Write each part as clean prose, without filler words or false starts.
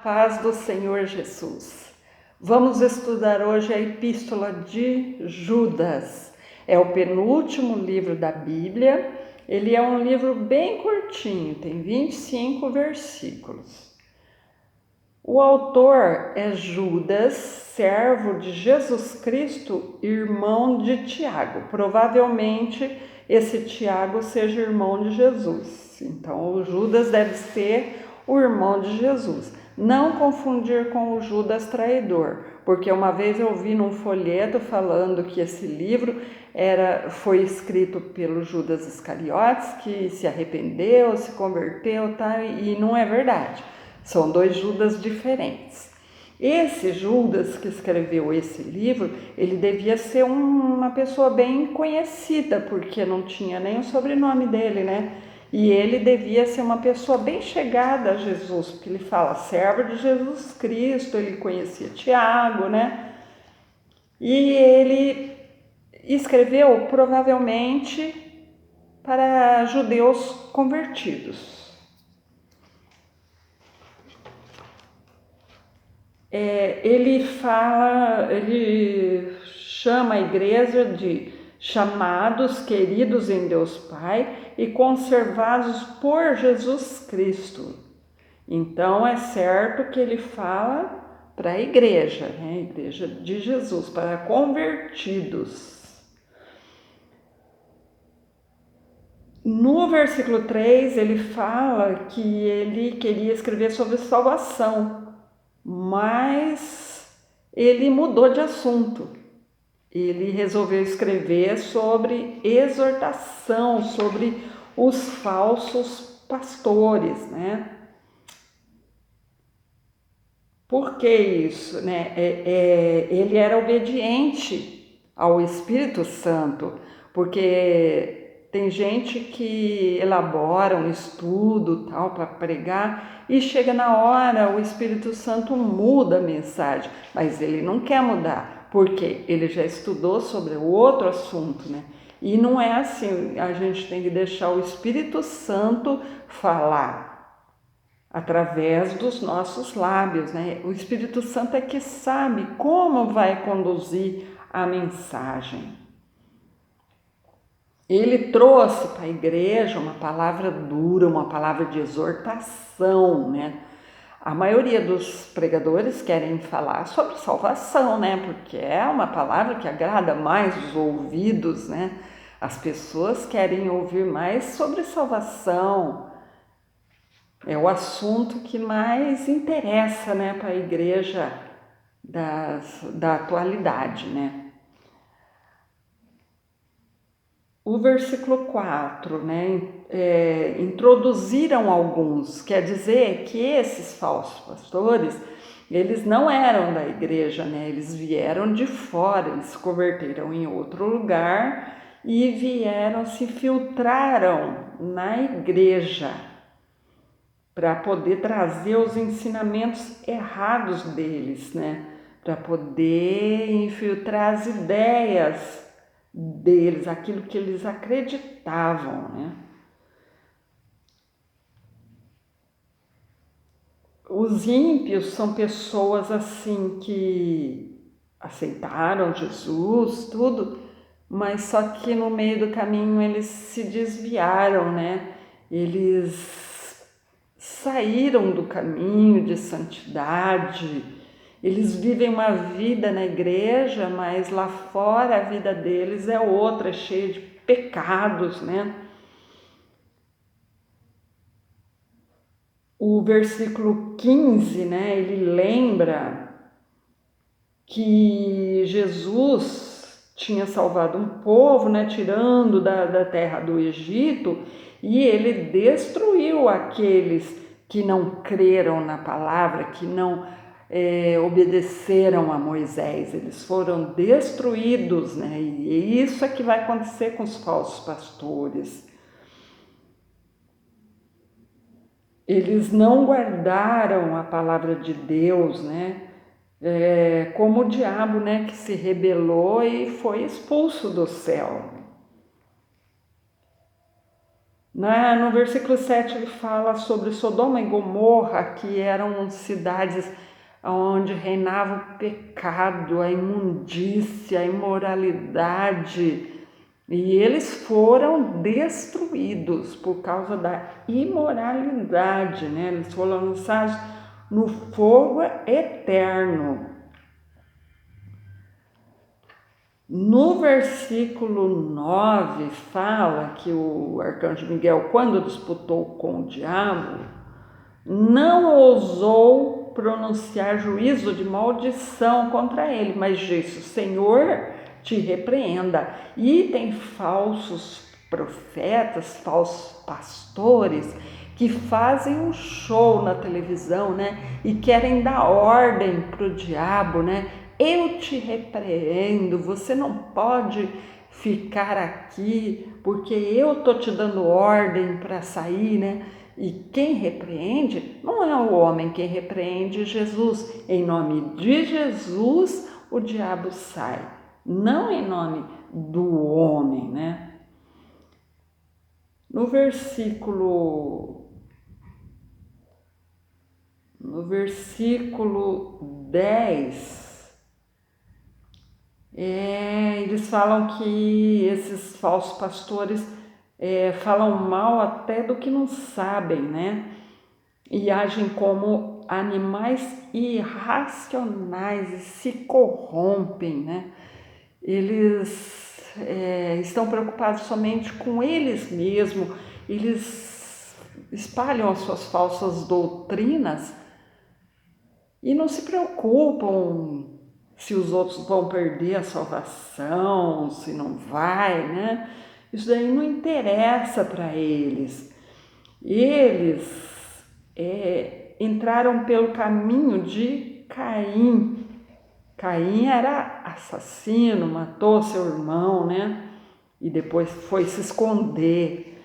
Paz do Senhor Jesus. Vamos estudar hoje a Epístola de Judas. É o penúltimo livro da Bíblia. Ele é um livro bem curtinho, tem 25 versículos. O autor é Judas, servo de Jesus Cristo, irmão de Tiago. Provavelmente esse Tiago seja irmão de Jesus. Então o Judas deve ser o irmão de Jesus. Não confundir com o Judas traidor, porque uma vez eu vi num folheto falando que esse livro foi escrito pelo Judas Iscariotes, que se arrependeu, se converteu, tá? E não é verdade. São dois Judas diferentes. Esse Judas que escreveu esse livro, ele devia ser uma pessoa bem conhecida, porque não tinha nem o sobrenome dele, né? E ele devia ser uma pessoa bem chegada a Jesus, porque ele fala servo de Jesus Cristo, ele conhecia Tiago, né? E ele escreveu provavelmente para judeus convertidos. Ele chama a igreja de chamados, queridos em Deus Pai e conservados por Jesus Cristo. Então é certo que ele fala para a igreja, né? A igreja de Jesus, para convertidos. No versículo 3 ele fala que ele queria escrever sobre salvação, mas ele mudou de assunto. Ele resolveu escrever sobre exortação, sobre os falsos pastores, né? Por que isso, né? Ele era obediente ao Espírito Santo, porque tem gente que elabora um estudo tal para pregar e chega na hora o Espírito Santo muda a mensagem, mas ele não quer mudar, porque ele já estudou sobre o outro assunto, né? E não é assim, a gente tem que deixar o Espírito Santo falar através dos nossos lábios, né? O Espírito Santo é que sabe como vai conduzir a mensagem. Ele trouxe para a igreja uma palavra dura, uma palavra de exortação, né? A maioria dos pregadores querem falar sobre salvação, né? Porque é uma palavra que agrada mais os ouvidos, né? As pessoas querem ouvir mais sobre salvação. É o assunto que mais interessa, né, para a igreja da atualidade, né? O versículo 4, né, introduziram alguns, quer dizer que esses falsos pastores, eles não eram da igreja, né, eles vieram de fora, eles se converteram em outro lugar e se infiltraram na igreja, para poder trazer os ensinamentos errados deles, né? Para poder infiltrar as ideias deles, aquilo que eles acreditavam, né? Os ímpios são pessoas assim que aceitaram Jesus, tudo, mas só que no meio do caminho eles se desviaram, né? Eles saíram do caminho de santidade, eles vivem uma vida na igreja, mas lá fora a vida deles é outra, cheia de pecados, né? O versículo 15, né, ele lembra que Jesus tinha salvado um povo, né, tirando da terra do Egito, e ele destruiu aqueles que não creram na palavra, que não obedeceram a Moisés. Eles foram destruídos, né? E isso é que vai acontecer com os falsos pastores. Eles não guardaram a palavra de Deus, né? Como o diabo, né, que se rebelou e foi expulso do céu. No versículo 7 ele fala sobre Sodoma e Gomorra, que eram cidades onde reinava o pecado, a imundícia, a imoralidade, e eles foram destruídos por causa da imoralidade, né? Eles foram lançados no fogo eterno. No versículo 9 fala que o arcanjo Miguel, quando disputou com o diabo, não ousou pronunciar juízo de maldição contra ele, mas disse: o Senhor te repreenda. E tem falsos profetas, falsos pastores que fazem um show na televisão, né? E querem dar ordem para o diabo, né? Eu te repreendo, você não pode ficar aqui porque eu tô te dando ordem para sair, né? E quem repreende não é o homem, quem repreende é Jesus. Em nome de Jesus o diabo sai, não em nome do homem, né? No versículo 10, eles falam que esses falsos pastores falam mal até do que não sabem, né? E agem como animais irracionais e se corrompem, né? Eles estão preocupados somente com eles mesmos, eles espalham as suas falsas doutrinas e não se preocupam se os outros vão perder a salvação, se não vai, né? Isso daí não interessa para eles. Eles entraram pelo caminho de Caim. Caim era assassino, matou seu irmão, né? E depois foi se esconder.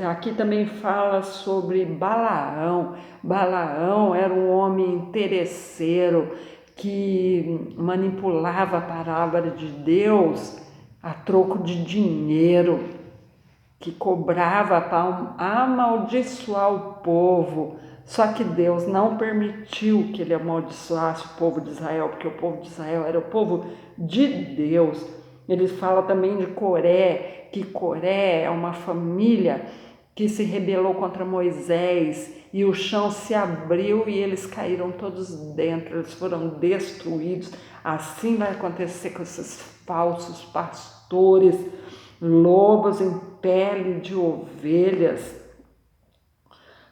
Aqui também fala sobre Balaão. Balaão era um homem interesseiro que manipulava a palavra de Deus a troco de dinheiro, que cobrava para amaldiçoar o povo. Só que Deus não permitiu que ele amaldiçoasse o povo de Israel, porque o povo de Israel era o povo de Deus. Ele fala também de Coré, que Coré é uma família que se rebelou contra Moisés e o chão se abriu e eles caíram todos dentro, eles foram destruídos. Assim vai acontecer com esses falsos pastores, lobos em pele de ovelhas.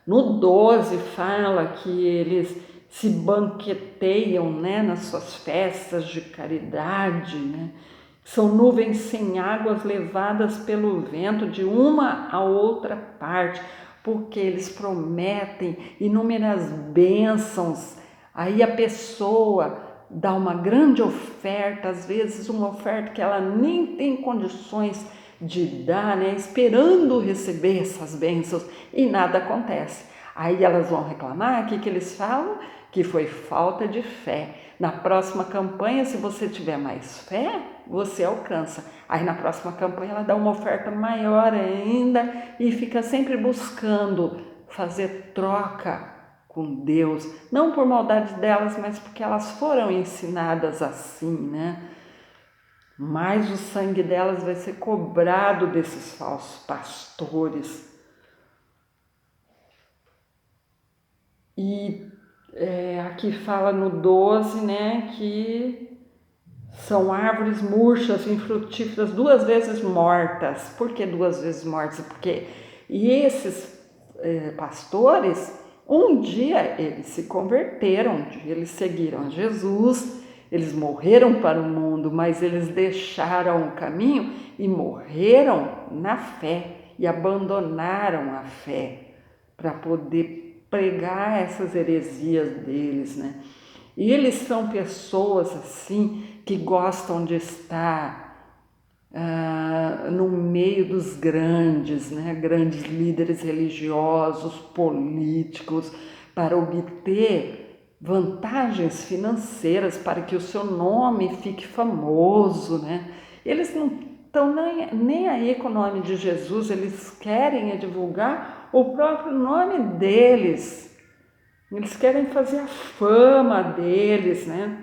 No 12 fala que eles se banqueteiam, né, nas suas festas de caridade, né? São nuvens sem águas levadas pelo vento de uma a outra parte, porque eles prometem inúmeras bênçãos. Aí a pessoa dá uma grande oferta, às vezes uma oferta que ela nem tem condições de dar, né, esperando receber essas bênçãos, e nada acontece. Aí elas vão reclamar, o que eles falam? Que foi falta de fé. Na próxima campanha, se você tiver mais fé, você alcança. Aí na próxima campanha ela dá uma oferta maior ainda e fica sempre buscando fazer troca com Deus, não por maldade delas, mas porque elas foram ensinadas assim, né? Mas o sangue delas vai ser cobrado desses falsos pastores. E aqui fala no 12, né, que são árvores murchas, infrutíferas, 2 vezes mortas. Por que 2 vezes mortas? Porque esses pastores, um dia eles se converteram, eles seguiram Jesus, eles morreram para o mundo, mas eles deixaram o caminho e morreram na fé e abandonaram a fé para poder pregar essas heresias deles, né? E eles são pessoas assim que gostam de estar no meio dos grandes, né? Grandes líderes religiosos, políticos, para obter vantagens financeiras, para que o seu nome fique famoso, né? Eles não estão nem aí com o nome de Jesus, eles querem divulgar o próprio nome deles. Eles querem fazer a fama deles, né?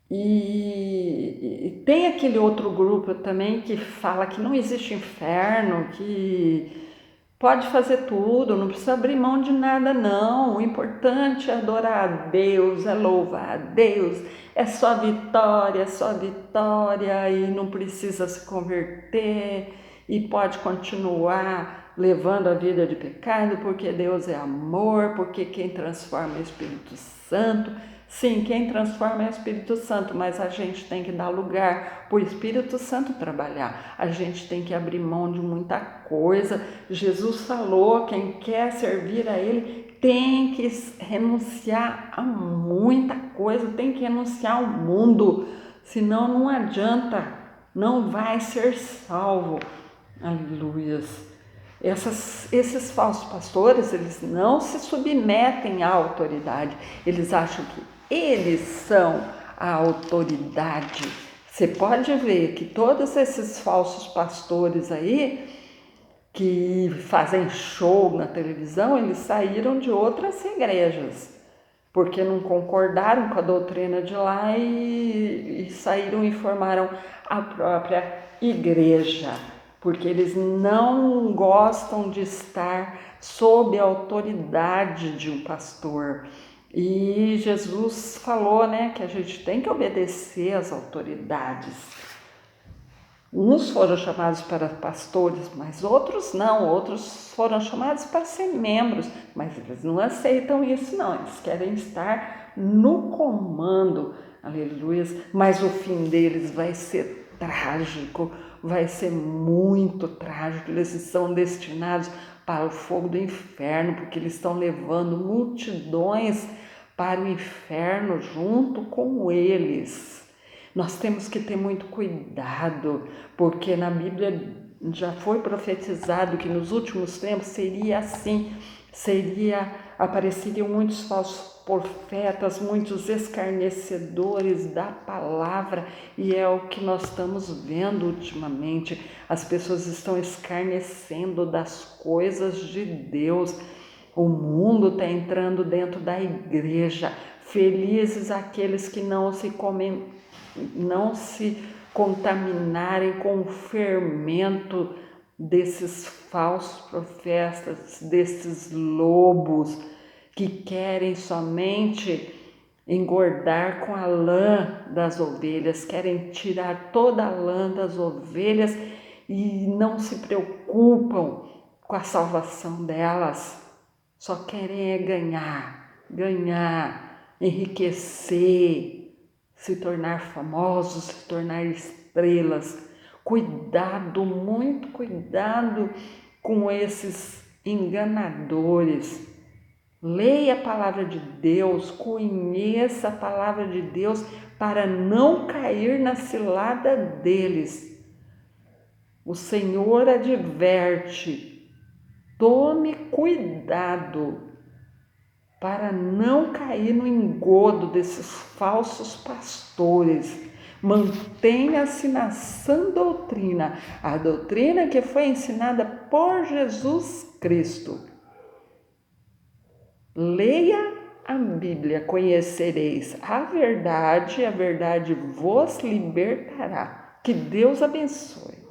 E tem aquele outro grupo também que fala que não existe inferno, que pode fazer tudo, não precisa abrir mão de nada não. O importante é adorar a Deus, é louvar a Deus, é só vitória e não precisa se converter e pode continuar levando a vida de pecado porque Deus é amor, porque quem transforma é o Espírito Santo. Sim, quem transforma é o Espírito Santo, mas a gente tem que dar lugar para o Espírito Santo trabalhar. A gente tem que abrir mão de muita coisa. Jesus falou, quem quer servir a Ele tem que renunciar a muita coisa, tem que renunciar ao mundo, senão não adianta, não vai ser salvo. Aleluias. Esses falsos pastores, eles não se submetem à autoridade, eles acham que eles são a autoridade. Você pode ver que todos esses falsos pastores aí, que fazem show na televisão, eles saíram de outras igrejas, porque não concordaram com a doutrina de lá e saíram e formaram a própria igreja, porque eles não gostam de estar sob a autoridade de um pastor. E Jesus falou, né, que a gente tem que obedecer às autoridades. Uns foram chamados para pastores, mas outros não. Outros foram chamados para ser membros, mas eles não aceitam isso não. Eles querem estar no comando, aleluia. Mas o fim deles vai ser trágico, vai ser muito trágico. Eles são destinados para o fogo do inferno, porque eles estão levando multidões para o inferno junto com eles. Nós temos que ter muito cuidado, porque na Bíblia já foi profetizado que nos últimos tempos seria assim, apareceriam muitos falsos profetas, muitos escarnecedores da palavra, e é o que nós estamos vendo ultimamente. As pessoas estão escarnecendo das coisas de Deus. O mundo está entrando dentro da igreja. Felizes aqueles que não se contaminarem com o fermento desses falsos profetas, desses lobos que querem somente engordar com a lã das ovelhas, querem tirar toda a lã das ovelhas e não se preocupam com a salvação delas, só querem ganhar, enriquecer, se tornar famosos, se tornar estrelas. Cuidado, muito cuidado com esses enganadores. Leia a palavra de Deus, conheça a palavra de Deus para não cair na cilada deles. O Senhor adverte, tome cuidado para não cair no engodo desses falsos pastores. Mantenha-se na sã doutrina, a doutrina que foi ensinada por Jesus Cristo. Leia a Bíblia, conhecereis a verdade vos libertará. Que Deus abençoe.